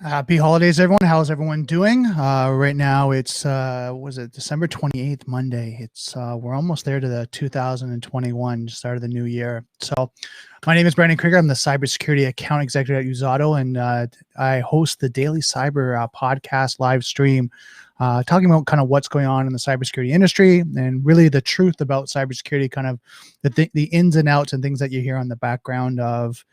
Happy holidays, everyone. How's everyone doing? Right now it's was it December 28th, Monday. It's we're almost there to the 2021 start of the new year. So my name is Brandon Krieger. I'm the cybersecurity account executive at Usado, and I host the Daily Cyber Podcast live stream, talking about kind of what's going on in the cybersecurity industry and really the truth about cybersecurity, kind of the ins and outs and things that you hear on the background of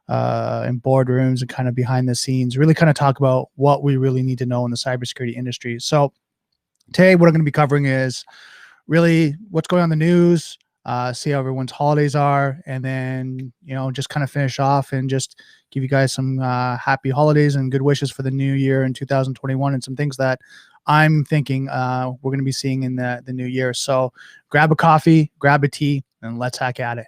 in boardrooms and kind of behind the scenes, really kind of talk about what we really need to know in the cybersecurity industry. So today, what I'm going to be covering is really what's going on in the news, see how everyone's holidays are, and then, just kind of finish off and just give you guys some happy holidays and good wishes for the new year in 2021 and some things that I'm thinking we're going to be seeing in the new year. So grab a coffee, grab a tea, and let's hack at it.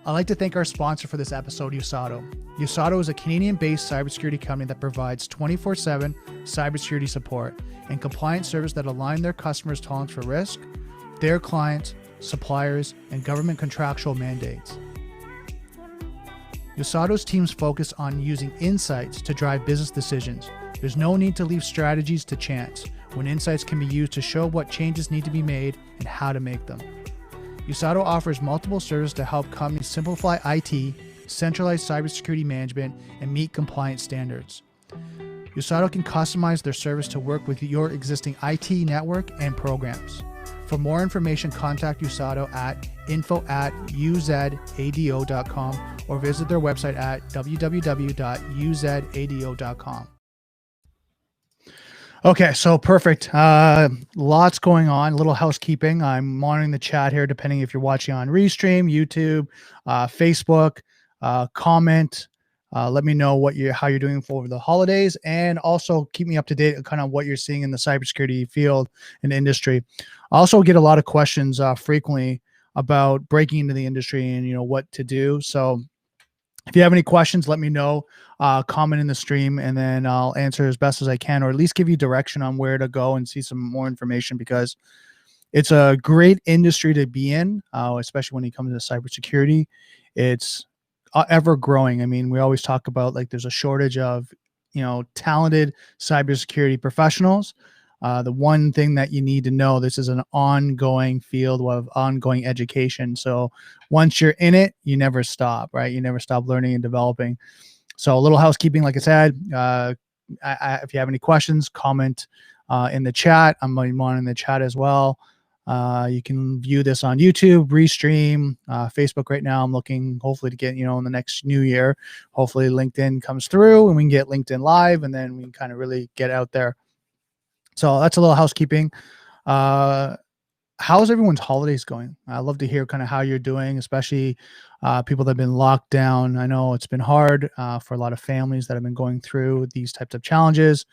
I'd like to thank our sponsor for this episode, Usado. Usado is a Canadian-based cybersecurity company that provides 24/7 cybersecurity support and compliance service that align their customers' tolerance for risk, their clients, suppliers, and government contractual mandates. Usado's teams focus on using insights to drive business decisions. There's no need to leave strategies to chance, when insights can be used to show what changes need to be made and how to make them. Usado offers multiple services to help companies simplify IT, centralize cybersecurity management, and meet compliance standards. Usado can customize their service to work with your existing IT network and programs. For more information, contact Usado at info@uzado.com or visit their website at www.uzado.com. Okay, so perfect. Lots going on. A little housekeeping. I'm monitoring the chat here, depending if you're watching on Restream, YouTube, Facebook. Comment. Let me know how you're doing for the holidays, and also keep me up to date on kind of what you're seeing in the cybersecurity field and industry. I also get a lot of questions frequently about breaking into the industry and what to do. So if you have any questions, let me know. Comment in the stream, and then I'll answer as best as I can, or at least give you direction on where to go and see some more information, because it's a great industry to be in, especially when it comes to cybersecurity. It's ever growing. I mean, we always talk about there's a shortage of talented cybersecurity professionals. The one thing that you need to know, this is an ongoing field of ongoing education. So once you're in it, you never stop, right? You never stop learning and developing. So a little housekeeping, like I said, if you have any questions, comment in the chat. I'm monitoring the chat as well. You can view this on YouTube, Restream, Facebook. Right now, I'm looking hopefully to get, in the next new year, hopefully LinkedIn comes through and we can get LinkedIn live, and then we can kind of really get out there. So that's a little housekeeping. How's everyone's holidays going? I'd love to hear kind of how you're doing, especially people that have been locked down. I know it's been hard for a lot of families that have been going through these types of challenges.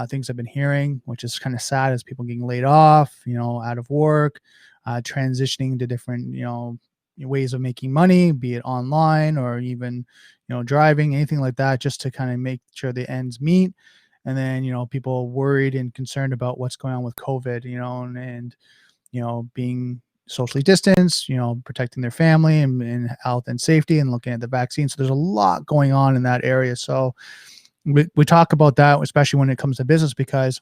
Things I've been hearing, which is kind of sad, is people getting laid off, out of work, transitioning to different, ways of making money, be it online or even, driving, anything like that, just to kind of make sure the ends meet. And then, people worried and concerned about what's going on with COVID, and being socially distanced, protecting their family and health and safety, and looking at the vaccine. So there's a lot going on in that area. So we talk about that, especially when it comes to business, because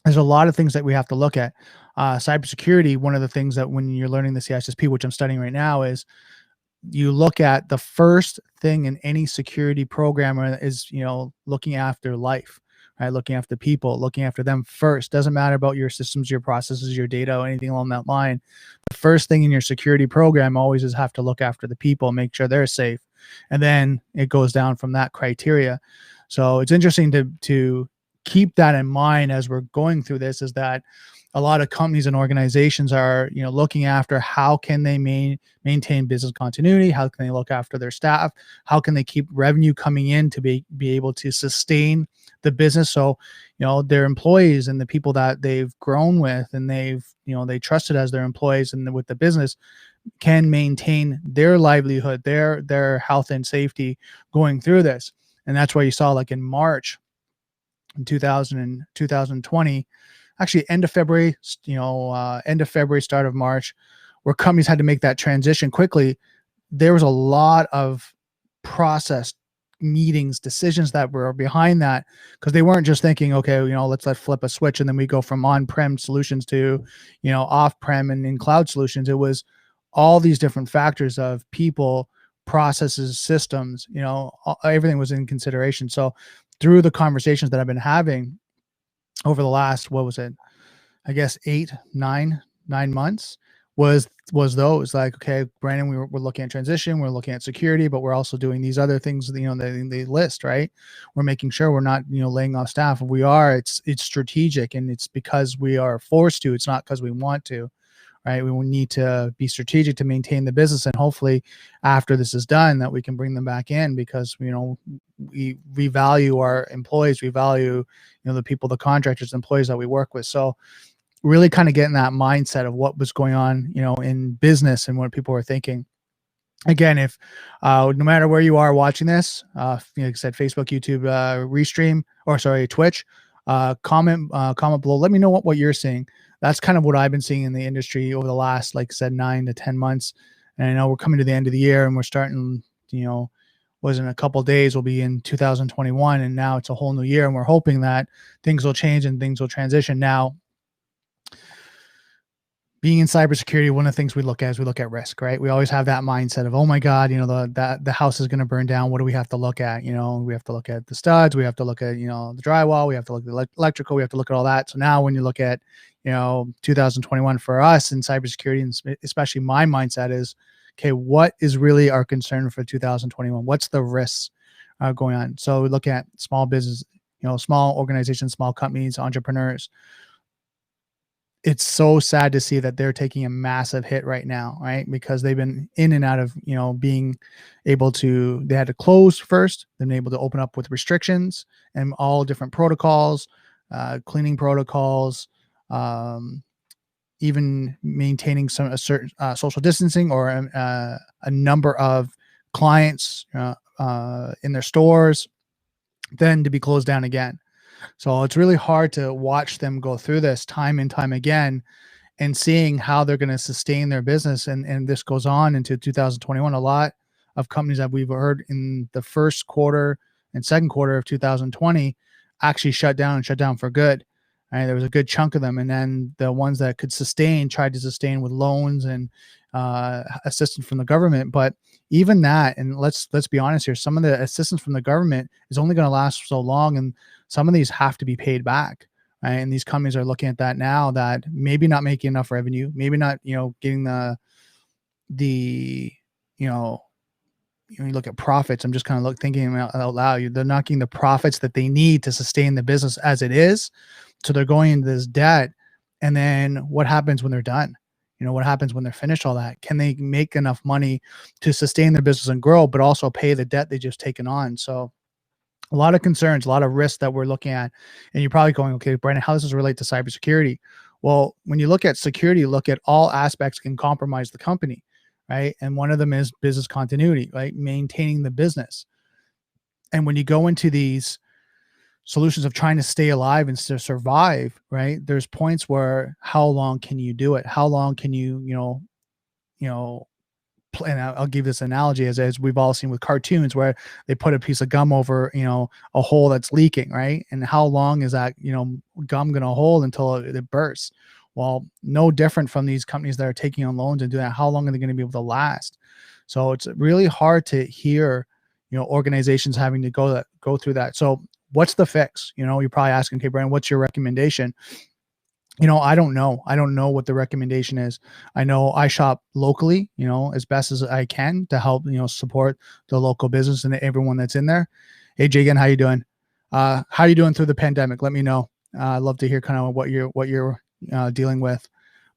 there's a lot of things that we have to look at. Cybersecurity, one of the things that when you're learning the CISSP, which I'm studying right now, is you look at the first thing in any security program is, looking after life, right? Looking after people, looking after them first. Doesn't matter about your systems, your processes, your data, or anything along that line. The first thing in your security program always is have to look after the people, make sure they're safe. And then it goes down from that criteria. So it's interesting to keep that in mind as we're going through this, is that a lot of companies and organizations are, looking after how can they maintain business continuity, how can they look after their staff, how can they keep revenue coming in to be able to sustain the business. So, their employees and the people that they've grown with and they trusted as their employees and with the business, can maintain their livelihood, their health and safety going through this. And that's why you saw, like in March in 2020, actually end of February, end of February, start of March, where companies had to make that transition quickly. There was a lot of process meetings, decisions that were behind that, because they weren't just thinking, okay, let's flip a switch and then we go from on-prem solutions to, off-prem and in cloud solutions. It was all these different factors of people, processes, systems, everything was in consideration. So through the conversations that I've been having over the last, what was it? I guess 9 months was those, like, okay, Brandon, we're looking at transition, we're looking at security, but we're also doing these other things, they list, right? We're making sure we're not, laying off staff. If we are, it's strategic, and it's because we are forced to, it's not because we want to, right? We will need to be strategic to maintain the business. And hopefully after this is done, that we can bring them back in, because, we value our employees. We value, the people, the contractors, employees that we work with. So really kind of getting that mindset of what was going on, in business and what people were thinking. Again, if no matter where you are watching this, like I said, Facebook, YouTube, restream, or sorry, Twitch, comment below. Let me know what you're seeing. That's kind of what I've been seeing in the industry over the last, like I said, 9 to 10 months. And I know we're coming to the end of the year, and we're starting, was in a couple of days, we'll be in 2021, and now it's a whole new year, and we're hoping that things will change and things will transition. Now, being in cybersecurity, one of the things we look at is we look at risk, right? We always have that mindset of, oh my God, the house is going to burn down. What do we have to look at? We have to look at the studs. We have to look at, the drywall. We have to look at the electrical. We have to look at all that. So now when you look at, 2021 for us in cybersecurity, and especially my mindset is, okay, what is really our concern for 2021? What's the risks going on? So we look at small business, small organizations, small companies, entrepreneurs. It's so sad to see that they're taking a massive hit right now, right? Because they've been in and out of, being able to, they had to close first, then able to open up with restrictions and all different protocols, cleaning protocols, even maintaining a certain social distancing, or a number of clients in their stores, then to be closed down again. So it's really hard to watch them go through this time and time again, and seeing how they're going to sustain their business. And this goes on into 2021. A lot of companies that we've heard in the first quarter and second quarter of 2020 actually shut down for good. Right? There was a good chunk of them. And then the ones that could sustain tried to sustain with loans and assistance from the government. But even that, and let's be honest here, some of the assistance from the government is only going to last so long, and some of these have to be paid back, right? And these companies are looking at that now, that maybe not making enough revenue, maybe not, getting the you look at profits. I'm just kind of thinking out loud. They're not getting the profits that they need to sustain the business as it is. So they're going into this debt. And then what happens when they're done? What happens when they're finished all that? Can they make enough money to sustain their business and grow, but also pay the debt they just taken on? So a lot of concerns, a lot of risks that we're looking at. And you're probably going, okay, Brandon, how does this relate to cybersecurity? Well, when you look at security, look at all aspects can compromise the company, right? And one of them is business continuity, right? Maintaining the business. And when you go into these solutions of trying to stay alive and to survive, right? There's points where, how long can you do it? How long can you, and I'll give this analogy as we've all seen with cartoons, where they put a piece of gum over, a hole that's leaking, right? And how long is that, gum going to hold until it bursts? Well, no different from these companies that are taking on loans and doing that. How long are they going to be able to last? So it's really hard to hear, organizations having to go through that. So what's the fix? You're probably asking, okay, Brandon, what's your recommendation? I don't know. I don't know what the recommendation is. I know I shop locally, as best as I can to help, support the local business and everyone that's in there. Hey, Jay, again, how you doing? How you doing through the pandemic? Let me know. I'd love to hear kind of what you're dealing with.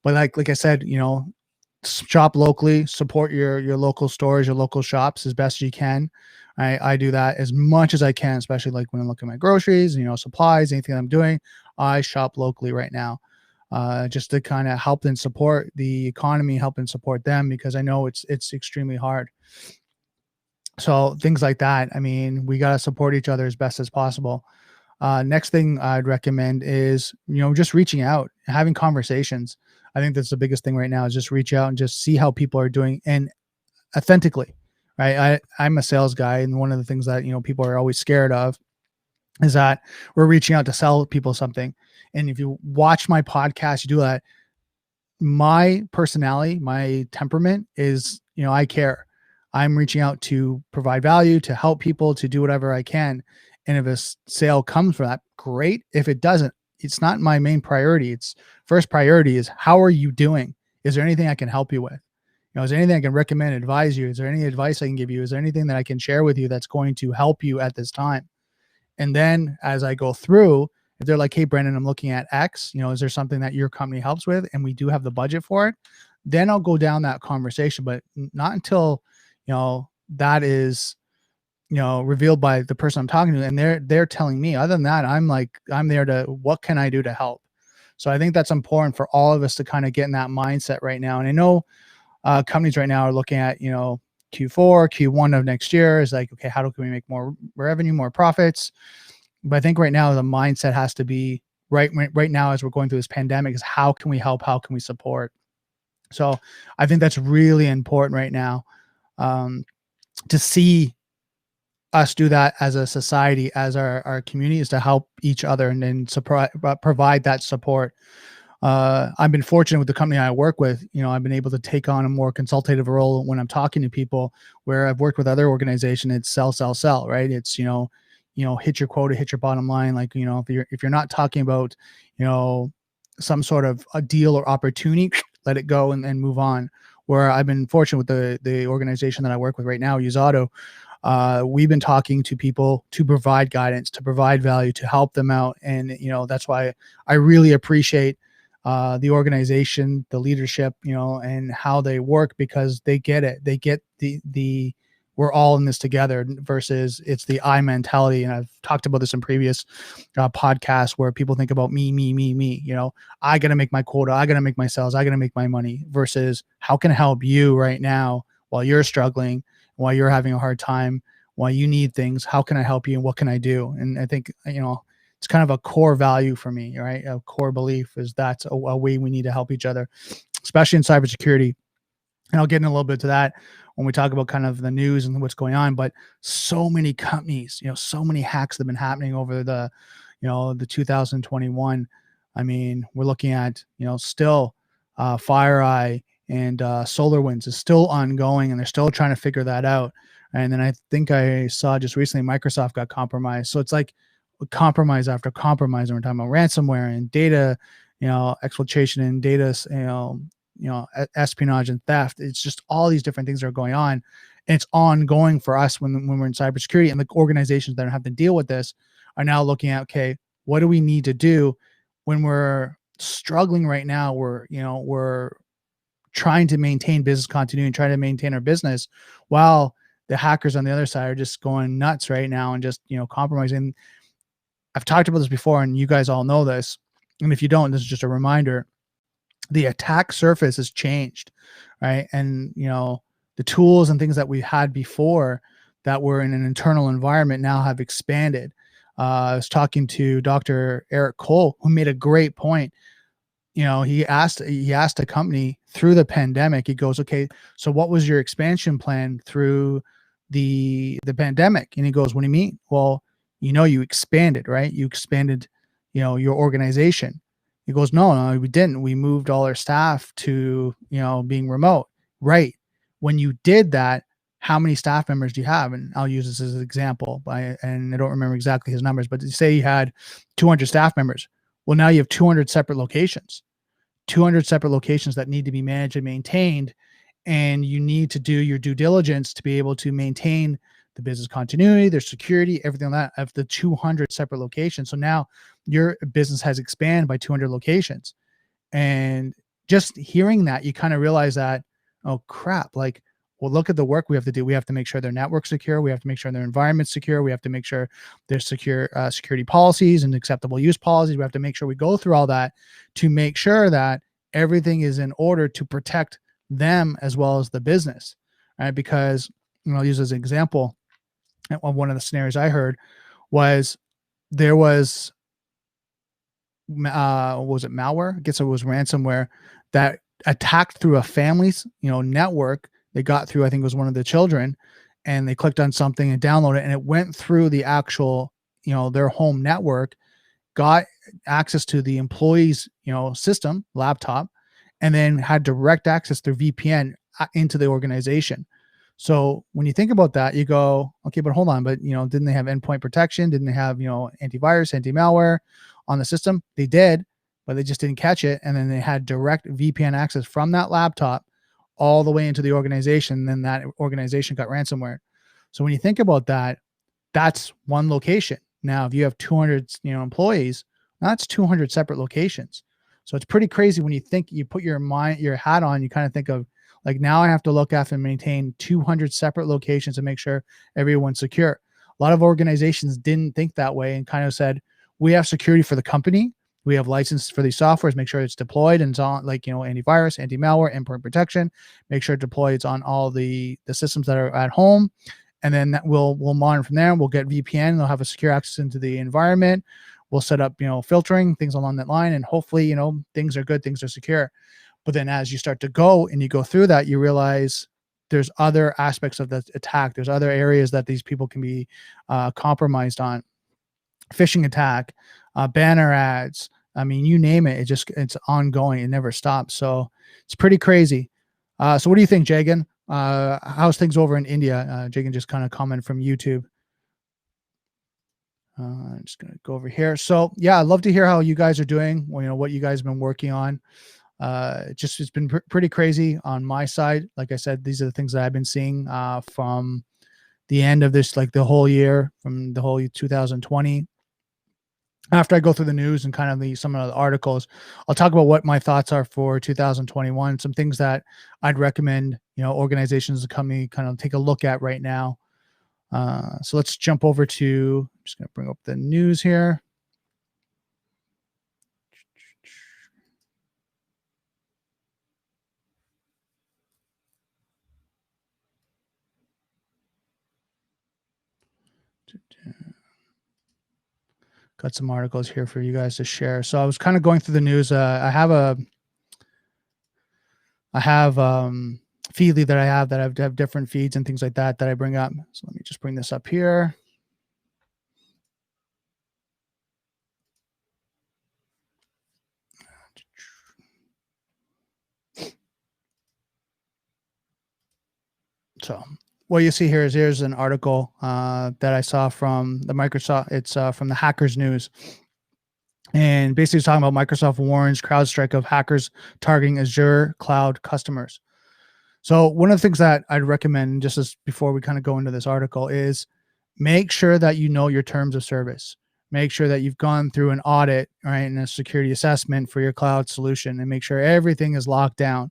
But like I said, shop locally, support your local stores, your local shops as best you can. I do that as much as I can, especially like when I'm looking at my groceries, supplies, anything I'm doing. I shop locally right now. just to kind of help and support the economy, help and support them, because I know it's extremely hard. So things like that. I mean, we got to support each other as best as possible. Next thing I'd recommend is, just reaching out, having conversations. I think that's the biggest thing right now, is just reach out and just see how people are doing, and authentically, right? I'm a sales guy, and one of the things that, people are always scared of is that we're reaching out to sell people something. And if you watch my podcast, you do that. My personality, my temperament is, I care. I'm reaching out to provide value, to help people, to do whatever I can. And if a sale comes from that, great. If it doesn't, it's not my main priority. It's first priority is, how are you doing? Is there anything I can help you with? Is there anything I can recommend, advise you? Is there any advice I can give you? Is there anything that I can share with you that's going to help you at this time? And then as I go through, if they're like, hey, Brendan, I'm looking at X, is there something that your company helps with and we do have the budget for it? Then I'll go down that conversation, but not until, that is, revealed by the person I'm talking to. And they're telling me. Other than that, I'm there to, what can I do to help? So I think that's important for all of us to kind of get in that mindset right now. And I know companies right now are looking at, Q4, Q1 of next year is like, okay, how can we make more revenue, more profits? But I think right now the mindset has to be right now, as we're going through this pandemic, is how can we help? How can we support? So I think that's really important right now, to see us do that as a society, as our community, is to help each other and then provide that support. I've been fortunate with the company I work with. I've been able to take on a more consultative role when I'm talking to people, where I've worked with other organizations. It's sell, right? It's, hit your quota, hit your bottom line. Like, if you're not talking about, some sort of a deal or opportunity, let it go and move on. Where I've been fortunate with the organization that I work with right now, Use Auto. We've been talking to people to provide guidance, to provide value, to help them out. And, that's why I really appreciate the organization, the leadership, and how they work, because they get it. They get the we're all in this together, versus it's the I mentality. And I've talked about this in previous podcasts, where people think about me. I got to make my quota. I got to make my sales. I got to make my money, versus how can I help you right now while you're struggling, while you're having a hard time, while you need things. How can I help you, and what can I do? And I think, it's kind of a core value for me, right? A core belief is that's a way we need to help each other, especially in cybersecurity. And I'll get in a little bit to that when we talk about kind of the news and what's going on. But so many companies, so many hacks that have been happening over the 2021. I mean, we're looking at, still FireEye and SolarWinds is still ongoing, and they're still trying to figure that out. And then I think I saw just recently Microsoft got compromised. So it's like compromise after compromise, and we're talking about ransomware and data, exfiltration and data, espionage and theft. It's just all these different things that are going on, and it's ongoing for us when we're in cybersecurity. And the organizations that have to deal with this are now looking at, okay, what do we need to do when we're struggling right now? We're trying to maintain business continuity and trying to maintain our business, while the hackers on the other side are just going nuts right now and just, compromising. I've talked about this before, and you guys all know this. And if you don't, this is just a reminder. The attack surface has changed, right? And, the tools and things that we had before that were in an internal environment now have expanded. I was talking to Dr. Eric Cole, who made a great point. He asked a company through the pandemic, he goes, okay, so what was your expansion plan through the pandemic? And he goes, what do you mean? Well, you expanded, right? You expanded, your organization. He goes, no, we didn't. We moved all our staff to, being remote. Right. When you did that, how many staff members do you have? And I'll use this as an example, and I don't remember exactly his numbers, but say you had 200 staff members. Well, now you have 200 separate locations that need to be managed and maintained. And you need to do your due diligence to be able to maintain the business continuity, their security, everything like that of the 200 separate locations. So now your business has expanded by 200 locations. And just hearing that, you kind of realize that, oh crap, like, Well, look at the work we have to do. We have to make sure their network's secure. We have to make sure their environment's secure. We have to make sure there's secure security policies and acceptable use policies. We have to make sure we go through all that to make sure that everything is in order to protect them as well as the business, right? Because, I'll use as an example, one of the scenarios I heard was there was was it malware? I guess it was ransomware that attacked through a family's network. They got through, I think it was one of the children, and they clicked on something and downloaded it, and it went through the actual their home network, got access to the employee's system laptop, and then had direct access through VPN into the organization. So when you think about that, you go, okay, but hold on, but didn't they have endpoint protection? Didn't they have antivirus, anti-malware on the system? They did, but they just didn't catch it. And then they had direct VPN access from that laptop all the way into the organization. And then that organization got ransomware. So when you think about that, that's one location. Now, if you have 200 employees, that's 200 separate locations. So it's pretty crazy when you think, you put your hat on, you kind of think of, like, now I have to look after and maintain 200 separate locations to make sure everyone's secure. A lot of organizations didn't think that way and kind of said, we have security for the company. We have license for these softwares, make sure it's deployed and it's on, like, antivirus, anti-malware, endpoint protection, make sure it deploys on all the systems that are at home. And then that we'll monitor from there. We'll get VPN. They'll have a secure access into the environment. We'll set up, filtering, things along that line. And hopefully, things are good, things are secure. But then as you start to go and you go through that, you realize there's other aspects of the attack. There's other areas that these people can be compromised on. Phishing attack, banner ads. I mean, you name it. It's ongoing. It never stops. So it's pretty crazy. So what do you think, Jagan? How's things over in India? Jagan just kind of commented from YouTube. I'm just going to go over here. So yeah, I'd love to hear how you guys are doing. What you guys have been working on. It's been pretty crazy on my side. Like I said, these are the things that I've been seeing from the end of this, like the whole year, from the whole 2020. After I go through the news and kind of some of the articles, I'll talk about what my thoughts are for 2021. Some things that I'd recommend, organizations, the company kind of take a look at right now. So let's jump over to, I'm just going to bring up the news here. Got some articles here for you guys to share. So I was kind of going through the news. I have Feedly that I have different feeds and things like that I bring up. So let me just bring this up here. So what you see here is here's an article that I saw from the Microsoft. It's from the Hackers News. And basically it's talking about Microsoft warns CrowdStrike of hackers targeting Azure cloud customers. So one of the things that I'd recommend, just as before we kind of go into this article, is make sure that you know your terms of service. Make sure that you've gone through an audit, right, and a security assessment for your cloud solution, and make sure everything is locked down.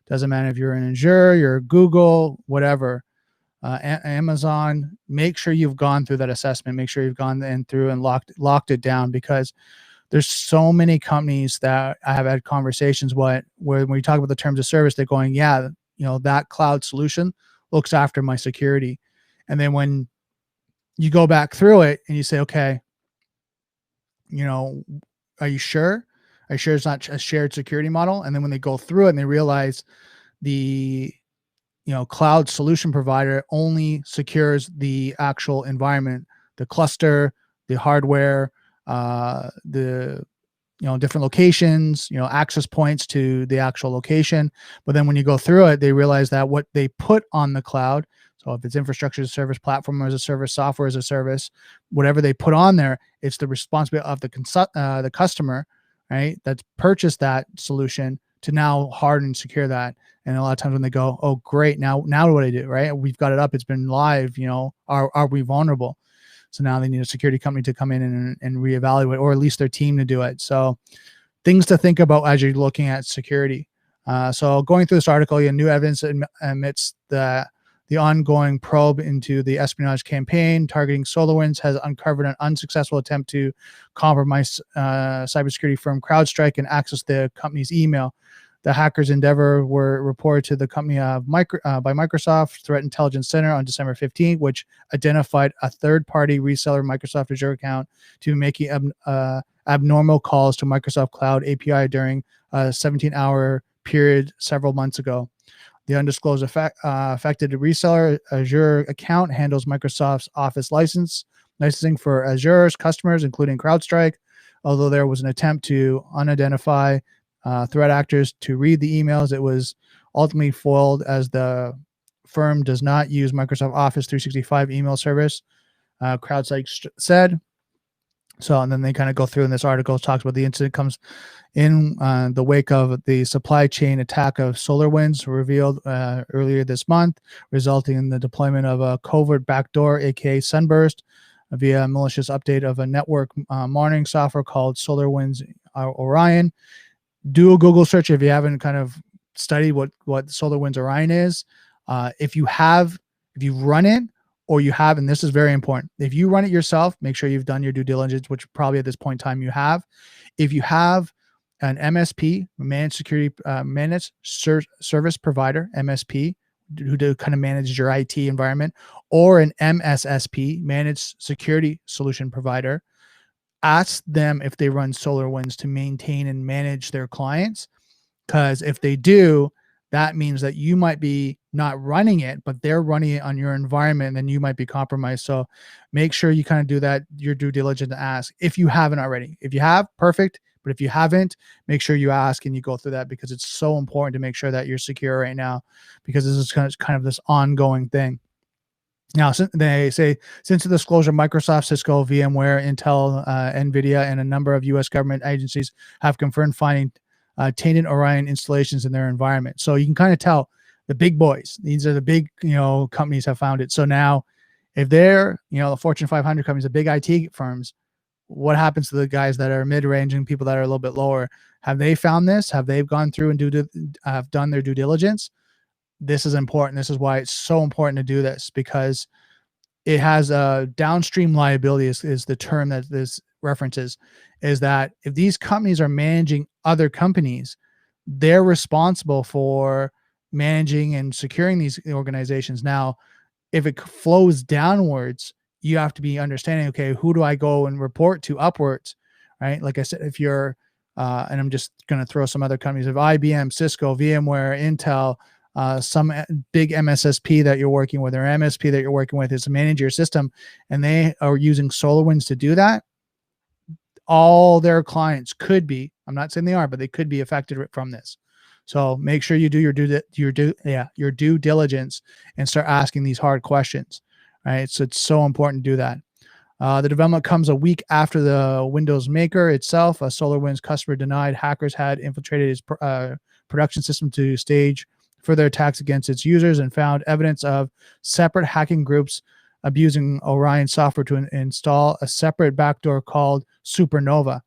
Doesn't matter if you're in Azure, you're Google, whatever, Amazon. Make sure you've gone through that assessment. Make sure you've gone in through and locked it down, because there's so many companies that I have had conversations where when we talk about the terms of service, they're going, yeah, that cloud solution looks after my security. And then when you go back through it and you say, okay, are you sure? Are you sure it's not a shared security model? And then when they go through it and they realize the cloud solution provider only secures the actual environment, the cluster, the hardware, the different locations, access points to the actual location. But then when you go through it, they realize that what they put on the cloud, so if it's infrastructure as a service, platform as a service, software as a service, whatever they put on there, it's the responsibility of the customer, right, that's purchased that solution to now harden and secure that. And a lot of times when they go, oh, great, now what do I do, right? We've got it up, it's been live, are we vulnerable? So now they need a security company to come in and reevaluate, or at least their team to do it. So things to think about as you're looking at security. So going through this article, new evidence admits that The ongoing probe into the espionage campaign targeting SolarWinds has uncovered an unsuccessful attempt to compromise cybersecurity firm CrowdStrike and access the company's email. The hackers' endeavor were reported to the company by Microsoft Threat Intelligence Center on December 15th, which identified a third-party reseller Microsoft Azure account to be making abnormal calls to Microsoft Cloud API during a 17-hour period several months ago. The undisclosed affected reseller Azure account handles Microsoft's Office licensing for Azure's customers, including CrowdStrike. Although there was an attempt to unidentify threat actors to read the emails, it was ultimately foiled as the firm does not use Microsoft Office 365 email service, CrowdStrike said. So, and then they kind of go through in this article, talks about the incident comes in the wake of the supply chain attack of SolarWinds revealed earlier this month, resulting in the deployment of a covert backdoor, aka Sunburst, via a malicious update of a network monitoring software called SolarWinds Orion. Do a Google search if you haven't kind of studied what SolarWinds Orion is. If you run it, or you have, and this is very important, if you run it yourself, make sure you've done your due diligence, which probably at this point in time you have. If you have an MSP, managed security, managed service provider, MSP, who kind of manages your IT environment, or an MSSP, managed security solution provider, ask them if they run SolarWinds to maintain and manage their clients. Because if they do, that means that you might be not running it, but they're running it on your environment, and then you might be compromised. So make sure you kind of do that, your due diligence, to ask if you haven't already. If you have, perfect. But if you haven't, make sure you ask and you go through that, because it's so important to make sure that you're secure right now, because this is kind of this ongoing thing. Now, they say since the disclosure, Microsoft, Cisco, VMware, Intel, NVIDIA, and a number of U.S. government agencies have confirmed finding tainted Orion installations in their environment. So you can kind of tell the big boys, these are the big, companies have found it. So now if they're, the Fortune 500 companies, the big IT firms, what happens to the guys that are mid-range and people that are a little bit lower? Have they found this? Have they gone through and have done their due diligence? This is important. This is why it's so important to do this, because it has a downstream liability is the term that this references, is that if these companies are managing other companies, they're responsible for managing and securing these organizations. Now, if it flows downwards, you have to be understanding, okay, who do I go and report to upwards, right? Like I said, if you're, and I'm just going to throw some other companies, of IBM, Cisco, VMware, Intel, some big MSSP that you're working with, or MSP that you're working with, is to manage your system, and they are using SolarWinds to do that, all their clients could be, I'm not saying they are, but they could be affected from this. So make sure you do your due diligence and start asking these hard questions, right? So it's so important to do that. The development comes a week after the Windows Maker itself, a SolarWinds customer denied hackers had infiltrated his production system to stage further attacks against its users, and found evidence of separate hacking groups abusing Orion software to install a separate backdoor called Supernova.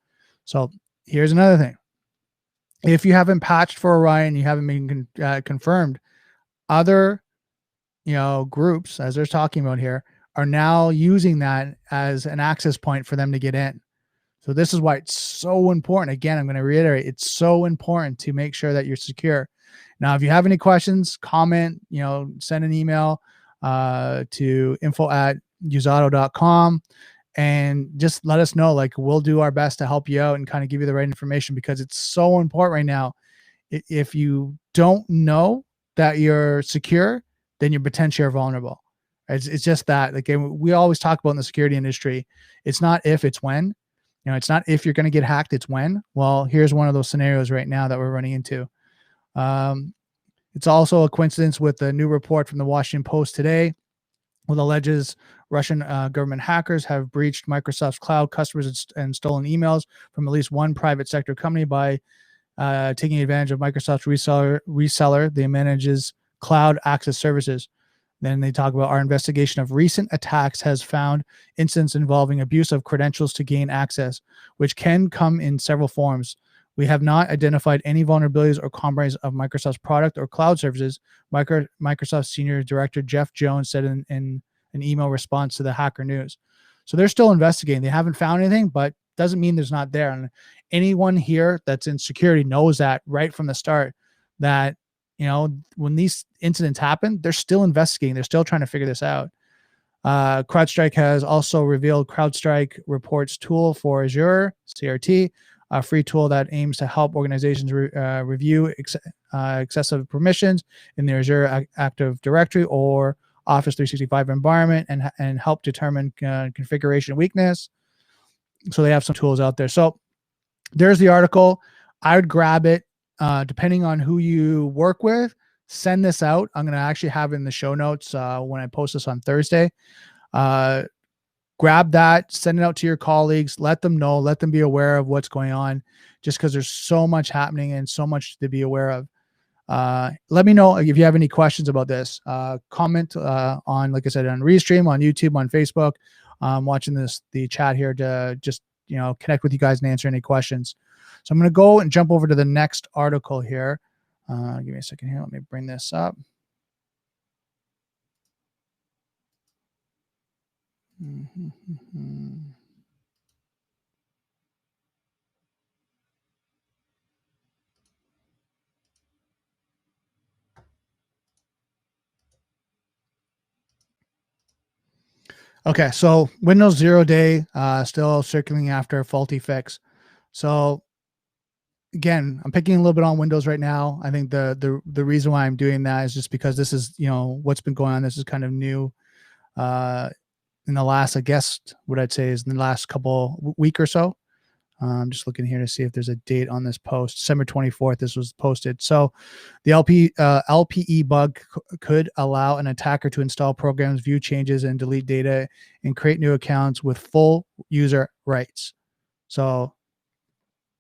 So here's another thing. If you haven't patched for Orion, you haven't been confirmed, other groups, as they're talking about here, are now using that as an access point for them to get in. So this is why it's so important. Again, I'm going to reiterate, it's so important to make sure that you're secure. Now, if you have any questions, comment, send an email to info@usato.com, and just let us know. Like, we'll do our best to help you out and kind of give you the right information, because it's so important right now. If you don't know that you're secure, then you're potentially vulnerable. It's just that, like, we always talk about in the security industry, it's not if, it's when. It's not if you're going to get hacked, it's when. Well, here's one of those scenarios right now that we're running into. It's also a coincidence with the new report from the Washington Post today, with alleges Russian government hackers have breached Microsoft's cloud customers and stolen emails from at least one private sector company by taking advantage of Microsoft's reseller that manages cloud access services. Then they talk about our investigation of recent attacks has found incidents involving abuse of credentials to gain access, which can come in several forms. We have not identified any vulnerabilities or compromise of Microsoft's product or cloud services, Microsoft Senior Director Jeff Jones said in an email response to the Hacker News. So they're still investigating. They haven't found anything, but doesn't mean there's not there. And anyone here that's in security knows that right from the start, that, when these incidents happen, they're still investigating. They're still trying to figure this out. CrowdStrike has also revealed CrowdStrike Reports tool for Azure, CRT, a free tool that aims to help organizations review excessive permissions in their Azure Active Directory or Office 365 environment and help determine configuration weakness. So they have some tools out there. So there's the article. I would grab it. Depending on who you work with, send this out. I'm going to actually have it in the show notes when I post this on Thursday. Grab that, send it out to your colleagues, let them know, let them be aware of what's going on, just because there's so much happening and so much to be aware of. Let me know if you have any questions about this. Comment on, like I said, on Restream, on YouTube, on Facebook. Watching the chat here to just connect with you guys and answer any questions. So I'm going to go and jump over to the next article here. Give me a second here. Let me bring this up. Okay, so Windows 0 Day still circling after a faulty fix. So again, I'm picking a little bit on Windows right now. I think the reason why I'm doing that is just because this is what's been going on. This is kind of new in the last, I guess, what I'd say is in the last couple week or so. I'm just looking here to see if there's a date on this post. December 24th, this was posted. So the LPE bug could allow an attacker to install programs, view changes, and delete data and create new accounts with full user rights. So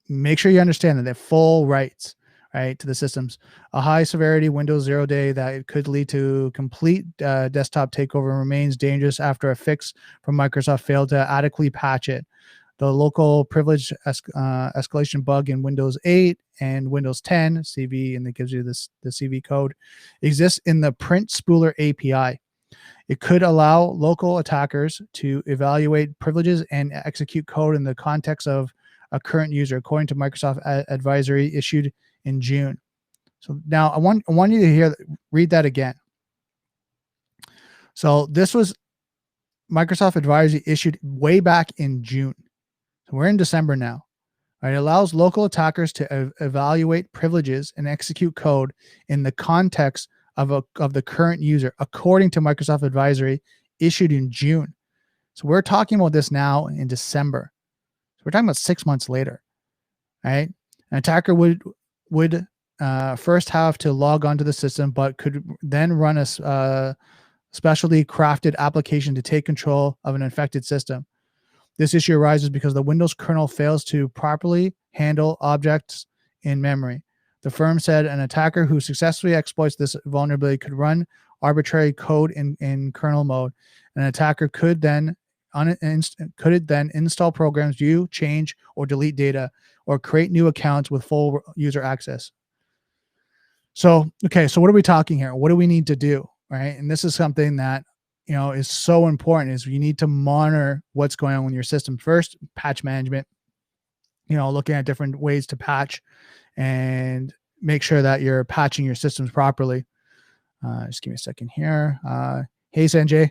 make sure you understand that they're full rights, right, to the systems. A high severity Windows 0 Day that it could lead to complete desktop takeover remains dangerous after a fix from Microsoft failed to adequately patch it. The local privilege escalation bug in Windows 8 and Windows 10 CV, and it gives you the CV code, exists in the print spooler API. It could allow local attackers to evaluate privileges and execute code in the context of a current user, according to Microsoft advisory issued in June. So now I want you to read that again. So this was Microsoft advisory issued way back in June. So we're in December now. Right? It allows local attackers to evaluate privileges and execute code in the context of the current user, according to Microsoft advisory issued in June. So we're talking about this now in December. So we're talking about 6 months later, right? An attacker would first have to log onto the system, but could then run a specially crafted application to take control of an infected system. This issue arises because the Windows kernel fails to properly handle objects in memory. The firm said an attacker who successfully exploits this vulnerability could run arbitrary code in kernel mode. An attacker could then install programs, view, change, or delete data, or create new accounts with full user access. So, okay, so what are we talking here? What do we need to do, right? And this is something that is so important, is you need to monitor what's going on with your system. First, patch management, looking at different ways to patch and make sure that you're patching your systems properly. Just give me a second here. Hey, Sanjay.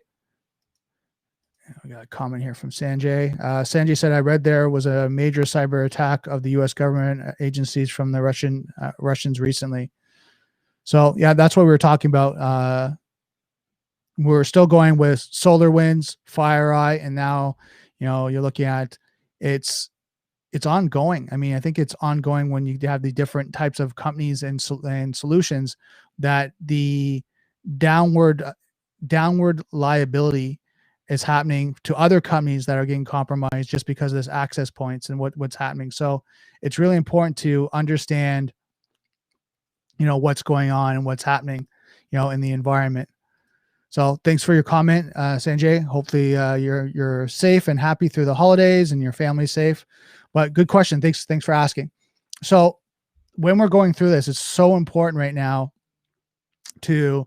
We got a comment here from Sanjay. Sanjay said, I read there was a major cyber attack of the U.S. government agencies from the Russians recently. So, yeah, that's what we were talking about. We're still going with SolarWinds, FireEye, and now, you're looking at it's ongoing. I mean, I think it's ongoing when you have the different types of companies and solutions that the downward liability is happening to other companies that are getting compromised just because of this access points and what's happening. So it's really important to understand, what's going on and what's happening, in the environment. So thanks for your comment, Sanjay. Hopefully you're safe and happy through the holidays and your family's safe. But good question. Thanks for asking. So when we're going through this, it's so important right now to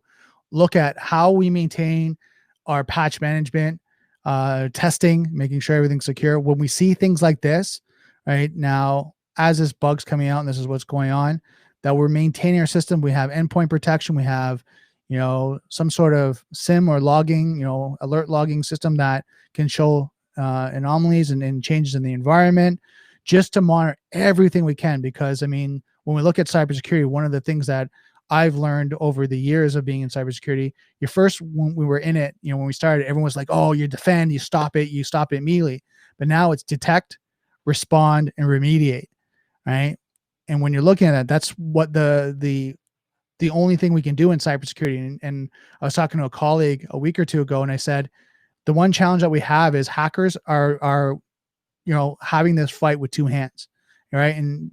look at how we maintain our patch management, testing, making sure everything's secure. When we see things like this, right now, as this bug's coming out and this is what's going on, that we're maintaining our system. We have endpoint protection. We have, some sort of SIM or logging, alert logging system that can show anomalies and changes in the environment, just to monitor everything we can. Because I mean, when we look at cybersecurity, one of the things that I've learned over the years of being in cybersecurity, when we were in it, when we started, everyone was like, oh, you defend, you stop it immediately. But now it's detect, respond, and remediate, right? And when you're looking at that, that's what the only thing we can do in cybersecurity. And I was talking to a colleague a week or two ago, and I said, the one challenge that we have is hackers are having this fight with two hands, right? And,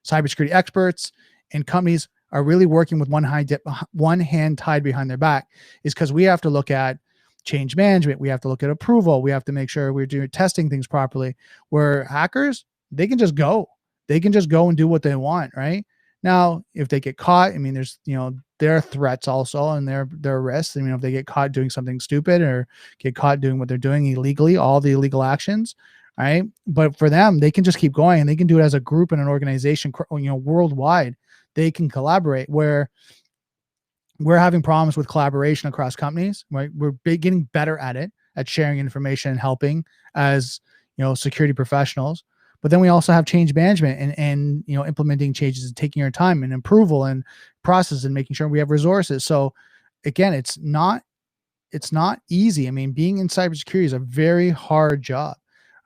cybersecurity experts and companies are really working with one hand tied behind their back, is because we have to look at change management. We have to look at approval. We have to make sure we're doing testing things properly. Where hackers, they can just go and do what they want. Right now, if they get caught, I mean, there's, their threats also, and their risks. I mean, if they get caught doing something stupid or get caught doing what they're doing illegally, all the illegal actions, right? But for them, they can just keep going, and they can do it as a group and an organization, worldwide. They can collaborate, where we're having problems with collaboration across companies, right? We're getting better at it, at sharing information and helping as, security professionals. But then we also have change management and implementing changes and taking our time and approval and process and making sure we have resources. So again, it's not easy. I mean, being in cybersecurity is a very hard job.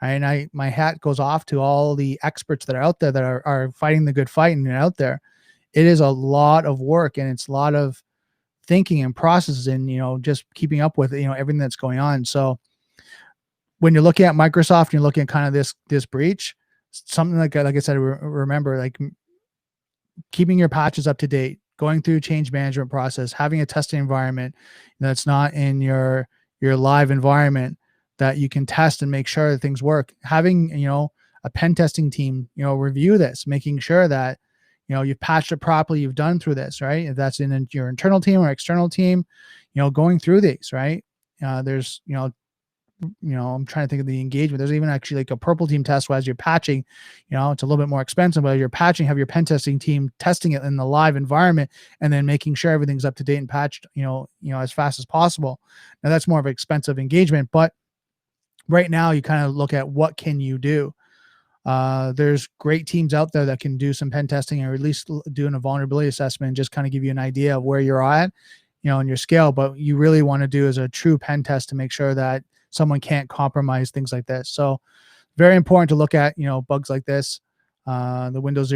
Right? And my hat goes off to all the experts that are out there that are fighting the good fight and out there. It is a lot of work, and it's a lot of thinking and processes, and just keeping up with everything that's going on. So when you're looking at Microsoft and you're looking at kind of this breach, something like I said, remember, like, keeping your patches up to date, going through change management process, having a testing environment that's not in your live environment, that you can test and make sure that things work. Having a pen testing team review this, making sure that you've patched it properly, you've done through this, right? If that's in your internal team or external team, going through these, right? There's I'm trying to think of the engagement. There's even actually like a purple team test where, as you're patching, it's a little bit more expensive, but you're patching, have your pen testing team testing it in the live environment, and then making sure everything's up to date and patched, as fast as possible. Now that's more of an expensive engagement, but right now you kind of look at what can you do. There's great teams out there that can do some pen testing, or at least doing a vulnerability assessment, and just kind of give you an idea of where you're at, in your scale. But you really want to do is a true pen test to make sure that someone can't compromise things like this. So very important to look at, bugs like this. The Windows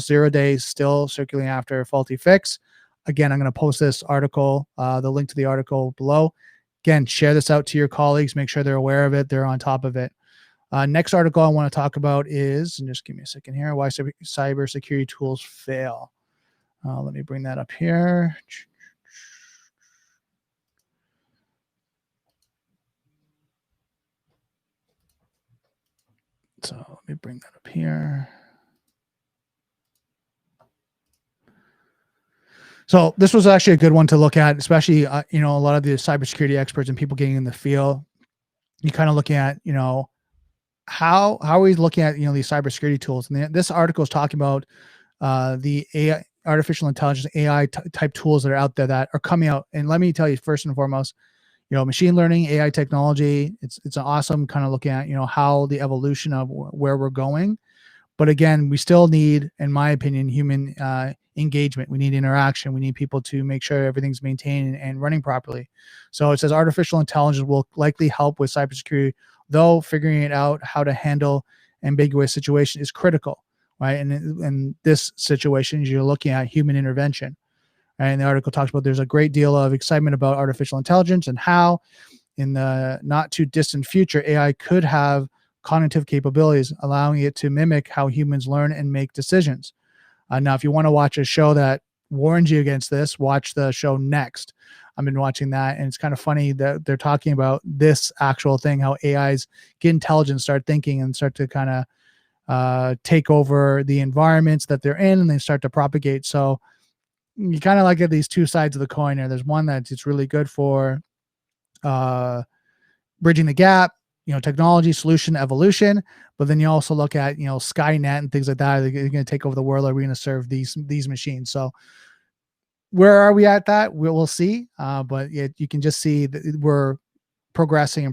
0 days still circulating after a faulty fix. Again, I'm going to post this article, the link to the article below. Again, share this out to your colleagues, make sure they're aware of it, they're on top of it. Next article I want to talk about is, and just give me a second here, why cybersecurity tools fail. Let me bring that up here. So let me bring that up here. So this was actually a good one to look at, especially, a lot of the cybersecurity experts and people getting in the field. You kind of looking at, how are we looking at, these cybersecurity tools? And this article is talking about the AI, artificial intelligence, AI type tools that are out there that are coming out. And let me tell you, first and foremost, machine learning, AI technology, it's an awesome kind of looking at, how the evolution of where we're going. But again, we still need, in my opinion, human engagement. We need interaction. We need people to make sure everything's maintained and running properly. So it says artificial intelligence will likely help with cybersecurity, though figuring it out how to handle ambiguous situation is critical, right? And in this situation, you're looking at human intervention. Right? And the article talks about there's a great deal of excitement about artificial intelligence and how in the not too distant future, AI could have cognitive capabilities, allowing it to mimic how humans learn and make decisions. Now, if you want to watch a show that warns you against this, watch the show Next. I've been watching that, and it's kind of funny that they're talking about this actual thing, how AIs get intelligent, start thinking, and start to kind of take over the environments that they're in, and they start to propagate. So you kind of like at these two sides of the coin here. There's one that it's really good for bridging the gap, technology, solution, evolution. But then you also look at, Skynet and things like that. They're going to take over the world. Are we going to serve these machines? So where are we at that? We'll see. But you can just see that we're progressing.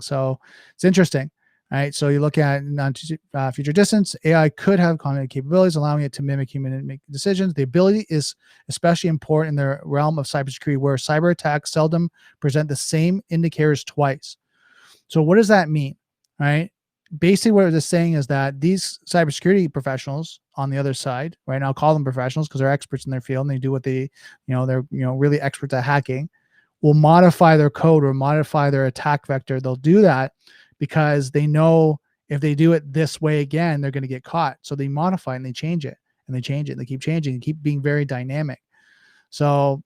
So it's interesting. All right. So you look at future distance, AI could have cognitive capabilities, allowing it to mimic human and make decisions. The ability is especially important in the realm of cybersecurity, where cyber attacks seldom present the same indicators twice. So what does that mean? All right. Basically, what it's saying is that these cybersecurity professionals on the other side, right? And I'll call them professionals because they're experts in their field and they do what they're really experts at hacking, will modify their code or modify their attack vector. They'll do that because they know if they do it this way again, they're going to get caught. So they modify and they change it and they change it and they keep changing and keep being very dynamic. So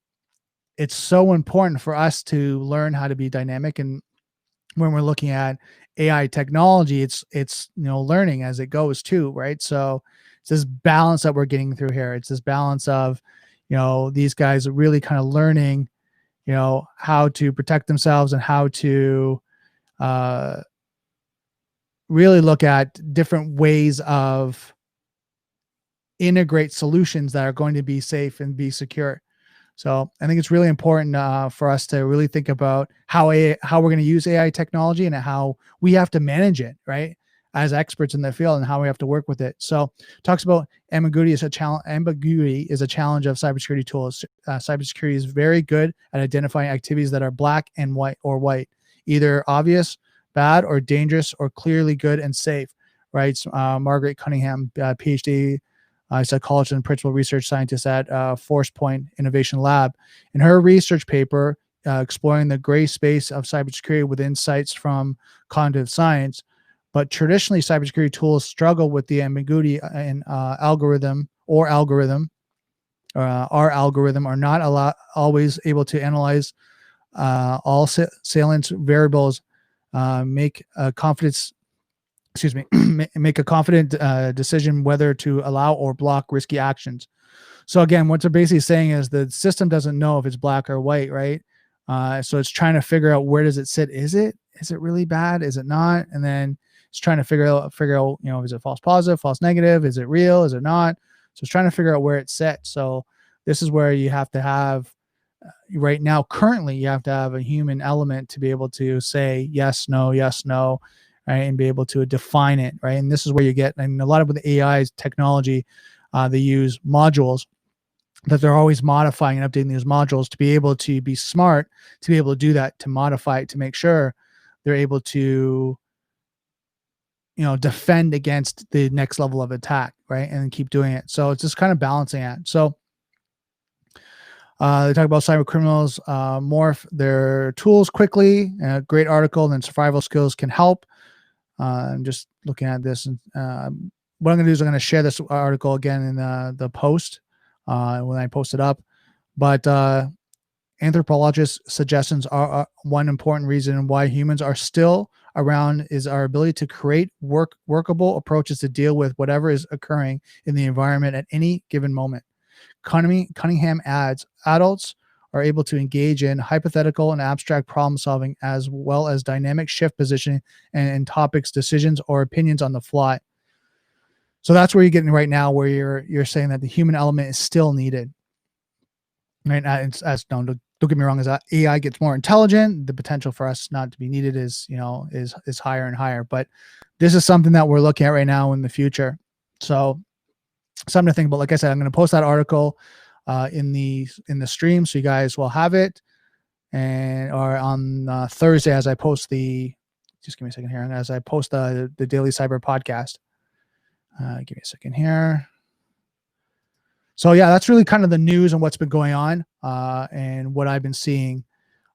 it's so important for us to learn how to be dynamic. And when we're looking at AI technology, it's learning as it goes too, right? So it's this balance that we're getting through here. It's this balance of, these guys are really kind of learning, how to protect themselves and how to really look at different ways of integrate solutions that are going to be safe and be secure. So I think it's really important for us to really think about how we're going to use AI technology and how we have to manage it, right? As experts in the field, and how we have to work with it. So talks about ambiguity is a challenge. Ambiguity is a challenge of cybersecurity tools. Cybersecurity is very good at identifying activities that are black and white, or white, either obvious, bad, or dangerous, or clearly good and safe, right? Margaret Cunningham, PhD, psychologist and principal research scientist at Force Point Innovation Lab. In her research paper, exploring the gray space of cybersecurity with insights from cognitive science, but traditionally cybersecurity tools struggle with the ambiguity in our algorithm are not always able to analyze all salient variables, make a confident decision whether to allow or block risky actions. So again, what they're basically saying is the system doesn't know if it's black or white, right? So it's trying to figure out, where does it sit? Is it really bad? Is it not? And then it's trying to figure out, is it false positive, false negative? Is it real? Is it not? So it's trying to figure out where it sits. So this is where you have to have, right now, currently, you have to have a human element to be able to say yes, no, right? And be able to define it, right? And this is where you get, and a lot of the AI technology, they use modules that they're always modifying and updating these modules to be able to be smart, to be able to do that, to modify it, to make sure they're able to, defend against the next level of attack, right? And keep doing it. So it's just kind of balancing it. So they talk about cyber criminals morph their tools quickly. A great article, and then survival skills can help. I'm just looking at this, and what I'm going to do is I'm going to share this article again in the post when I post it up. But anthropologists' suggestions are one important reason why humans are still around is our ability to create workable approaches to deal with whatever is occurring in the environment at any given moment. Cunningham adds, adults are able to engage in hypothetical and abstract problem solving, as well as dynamic shift positioning and topics, decisions, or opinions on the fly. So that's where you're getting right now, where you're saying that the human element is still needed. Right? Don't get me wrong, as AI gets more intelligent, the potential for us not to be needed is higher and higher. But this is something that we're looking at right now in the future. So something to think about. Like I said, I'm going to post that article in the stream, so you guys will have it, or on Thursday as I post just give me a second here, and as I post the Daily Cyber Podcast. Give me a second here. So yeah, that's really kind of the news and what's been going on and what I've been seeing.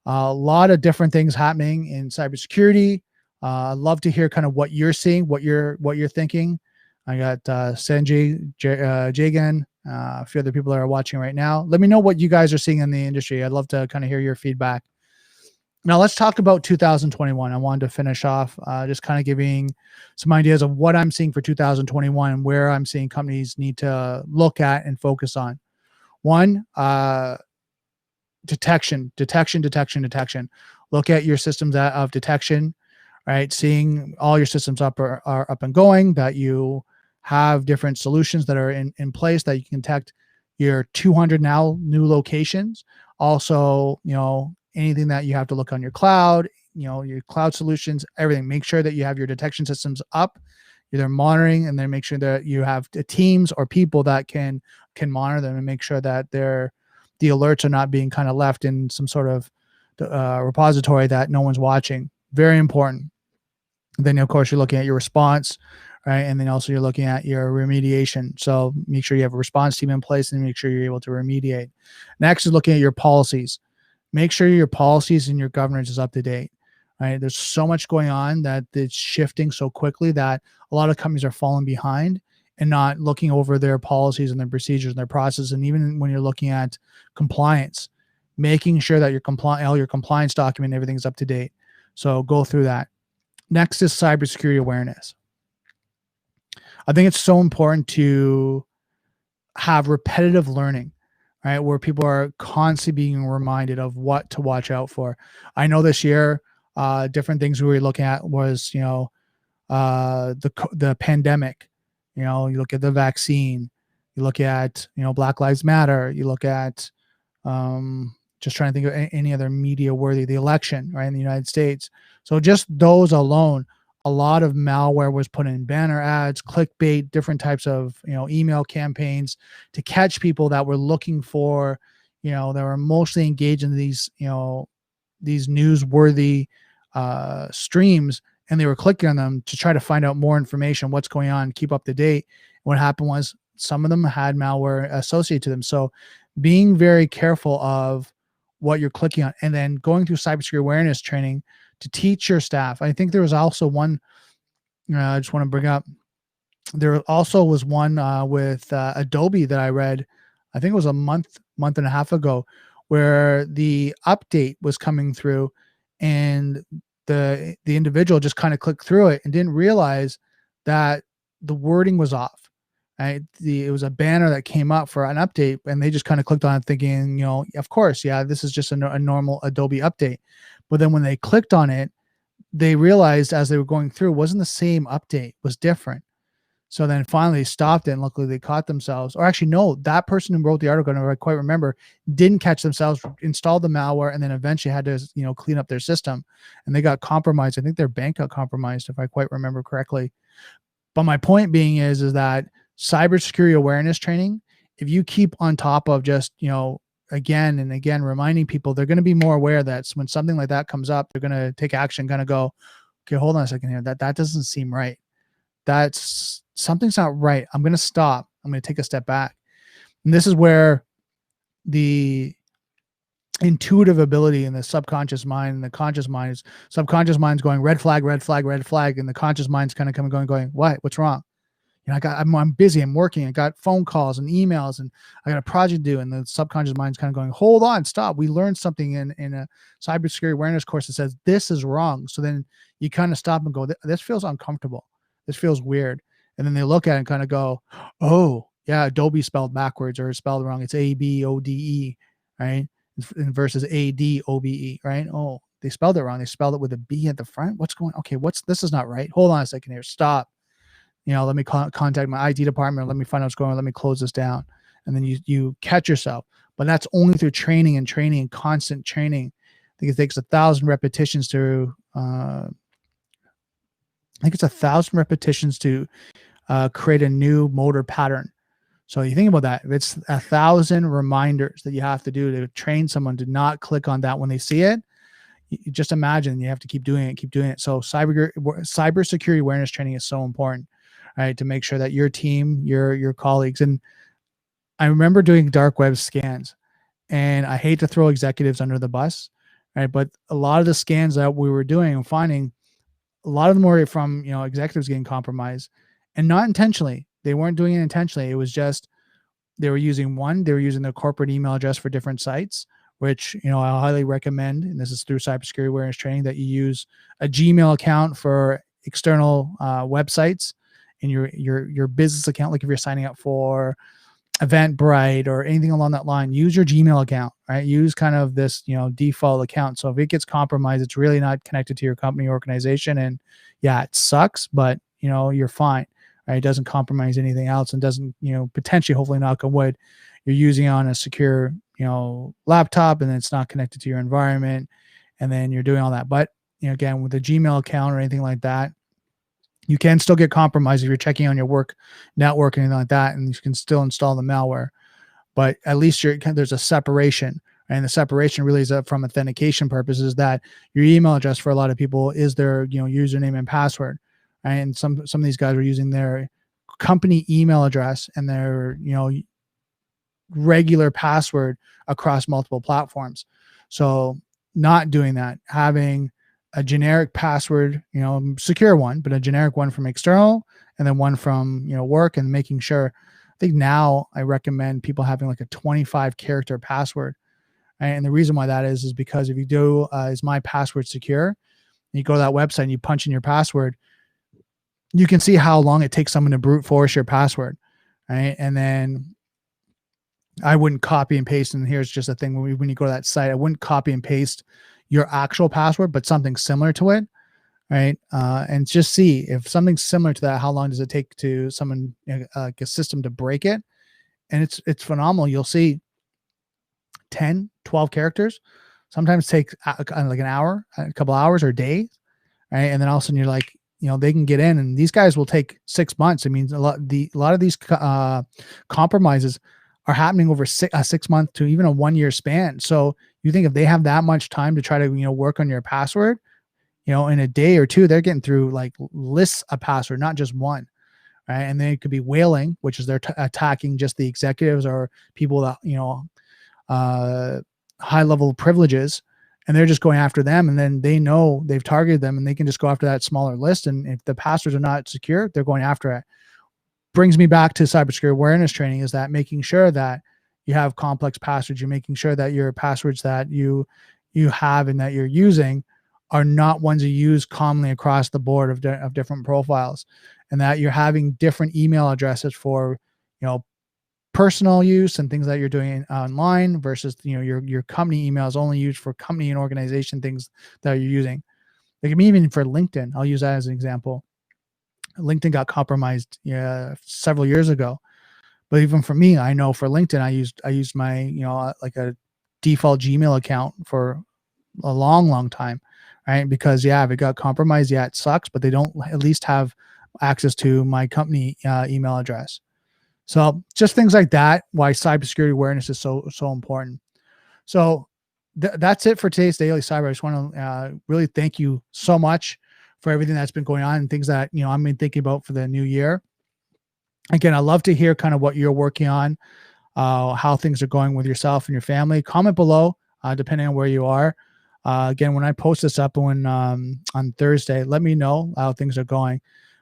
A lot of different things happening in cybersecurity. I'd love to hear kind of what you're seeing, what you're thinking. I got Sanjay, Jagan, a few other people that are watching right now. Let me know what you guys are seeing in the industry. I'd love to kind of hear your feedback. Now let's talk about 2021. I wanted to finish off just kind of giving some ideas of what I'm seeing for 2021 and where I'm seeing companies need to look at and focus on. One, detection. Look at your systems of detection, right? Seeing all your systems are up and going, that you have different solutions that are in place that you can detect your 200 now new locations. Also, anything that you have to look on your cloud, your cloud solutions, everything. Make sure that you have your detection systems up, either monitoring, and then make sure that you have teams or people that can monitor them and make sure that the alerts are not being kind of left in some sort of repository that no one's watching. Very important. Then, of course, you're looking at your response, right? And then also you're looking at your remediation. So make sure you have a response team in place and make sure you're able to remediate. Next is looking at your policies. Make sure your policies and your governance is up to date, right? There's so much going on that it's shifting so quickly that a lot of companies are falling behind and not looking over their policies and their procedures and their process. And even when you're looking at compliance, making sure that all your compliance document, everything's up to date. So go through that. Next is cybersecurity awareness. I think it's so important to have repetitive learning, right? Where people are constantly being reminded of what to watch out for. I know this year, different things we were looking at was, the pandemic. You look at the vaccine, you look at, Black Lives Matter, you look at, just trying to think of any other media worthy, the election, right, in the United States. So just those alone, a lot of malware was put in banner ads, clickbait, different types of, email campaigns to catch people that were looking for, that were mostly engaged in these, these newsworthy streams, and they were clicking on them to try to find out more information, what's going on, keep up to date. What happened was some of them had malware associated to them. So being very careful of what you're clicking on, and then going through cybersecurity awareness training to teach your staff. I think there was also one, I just want to bring up, there also was one with Adobe that I read, I think it was a month and a half ago, where the update was coming through and the individual just kind of clicked through it and didn't realize that the wording was off. Right? It was a banner that came up for an update, and they just kind of clicked on it thinking, of course, yeah, this is just a normal Adobe update. But then when they clicked on it, they realized as they were going through, it wasn't the same update, it was different. So then finally they stopped it, and luckily they caught themselves. Or actually, no, that person who wrote the article, I quite remember, didn't catch themselves, installed the malware, and then eventually had to, clean up their system, and they got compromised. I think their bank got compromised, if I quite remember correctly. But my point being is that cybersecurity awareness training, if you keep on top of just, again and again, reminding people, they're going to be more aware that when something like that comes up, they're going to take action, kind of go, okay, hold on a second here. That doesn't seem right. Something's not right. I'm going to stop. I'm going to take a step back. And this is where the intuitive ability in the subconscious mind and the conscious mind is, subconscious mind's going red flag, red flag, red flag. And the conscious mind's kind of coming, going, what's wrong? I'm busy, I'm working, I got phone calls and emails, and I got a project to do. And the subconscious mind's kind of going, hold on, stop. We learned something in a cybersecurity awareness course that says this is wrong. So then you kind of stop and go, this feels uncomfortable. This feels weird. And then they look at it and kind of go, oh yeah, Adobe spelled backwards or spelled wrong. It's ABODE, right? Versus ADOBE, right? Oh, they spelled it wrong. They spelled it with a B at the front. What's going on? Okay, this is not right. Hold on a second here. Stop. Let me contact my IT department. Let me find out what's going on. Let me close this down. And then you catch yourself. But that's only through training and constant training. I think it takes 1,000 repetitions to, create a new motor pattern. So you think about that. If it's 1,000 reminders that you have to do to train someone to not click on that when they see it, you just imagine you have to keep doing it. So cybersecurity awareness training is so important, right? To make sure that your team, your colleagues, and I remember doing dark web scans, and I hate to throw executives under the bus, right? But a lot of the scans that we were doing and finding, a lot of them were from, executives getting compromised, and not intentionally. They weren't doing it intentionally. It was just, they were using their corporate email address for different sites, which, I highly recommend, and this is through cybersecurity awareness training, that you use a Gmail account for external websites, and your business account, like if you're signing up for Eventbrite or anything along that line, use your Gmail account, right? Use kind of this, default account. So if it gets compromised, it's really not connected to your company organization. And yeah, it sucks, but you're fine, right? It doesn't compromise anything else, and doesn't, potentially, hopefully, knock on wood, you're using it on a secure, laptop, and then it's not connected to your environment, and then you're doing all that. But, again, with a Gmail account or anything like that, you can still get compromised if you're checking on your work network or anything like that, and you can still install the malware. But at least there's a separation, and the separation really is from authentication purposes, that your email address for a lot of people is their username and password, right? And some of these guys are using their company email address and their regular password across multiple platforms. So not doing that, having a generic password, secure one, but a generic one from external, and then one from, work, and making sure. I think now I recommend people having like a 25 character password. Right? And the reason why that is because if you do, is my password secure, you go to that website and you punch in your password, you can see how long it takes someone to brute force your password. Right. And then I wouldn't copy and paste. And here's just a thing: when you go to that site, I wouldn't copy and paste your actual password, but something similar to it, right? And just see if something's similar to that, how long does it take to someone, like a system, to break it? And it's phenomenal. You'll see 10, 12 characters sometimes take like an hour, a couple hours, or days, right? And then all of a sudden you're like, they can get in, and these guys will take 6 months. It means a lot of these compromises are happening over a 6 month to even a 1 year span. So you think if they have that much time to try to, work on your password, in a day or two, they're getting through like lists of password, not just one, right? And then it could be whaling, which is they're attacking just the executives or people that, high level privileges, and they're just going after them. And then they know they've targeted them, and they can just go after that smaller list. And if the passwords are not secure, they're going after it. Brings me back to cybersecurity awareness training, is that making sure that you have complex passwords, you're making sure that your passwords that you have and that you're using are not ones you use commonly across the board of different profiles, and that you're having different email addresses for, personal use and things that you're doing online versus, your company email is only used for company and organization things that you're using. Like, even for LinkedIn, I'll use that as an example. LinkedIn got compromised several years ago. But even for me, I know for LinkedIn, I used my, like a default Gmail account for a long, long time, right? Because if it got compromised, it sucks, but they don't at least have access to my company email address. So just things like that, why cybersecurity awareness is so important. So that's it for today's Daily Cyber. I just want to really thank you so much for everything that's been going on and things that, I've been thinking about for the new year. Again, I'd love to hear kind of what you're working on, how things are going with yourself and your family. Comment below, depending on where you are. Again, when I post this up on Thursday, let me know how things are going.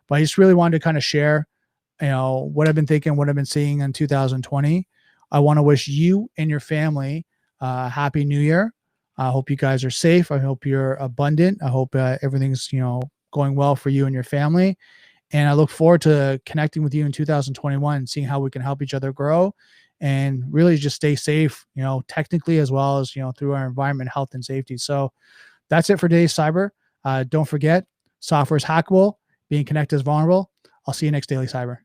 But I just really wanted to kind of share, what I've been thinking, what I've been seeing in 2020. I want to wish you and your family Happy New Year. I hope you guys are safe. I hope you're abundant. I hope everything's, going well for you and your family. And I look forward to connecting with you in 2021 and seeing how we can help each other grow and really just stay safe, technically, as well as, through our environment, health, and safety. So that's it for today's cyber. Don't forget, software is hackable. Being connected is vulnerable. I'll see you next Daily Cyber.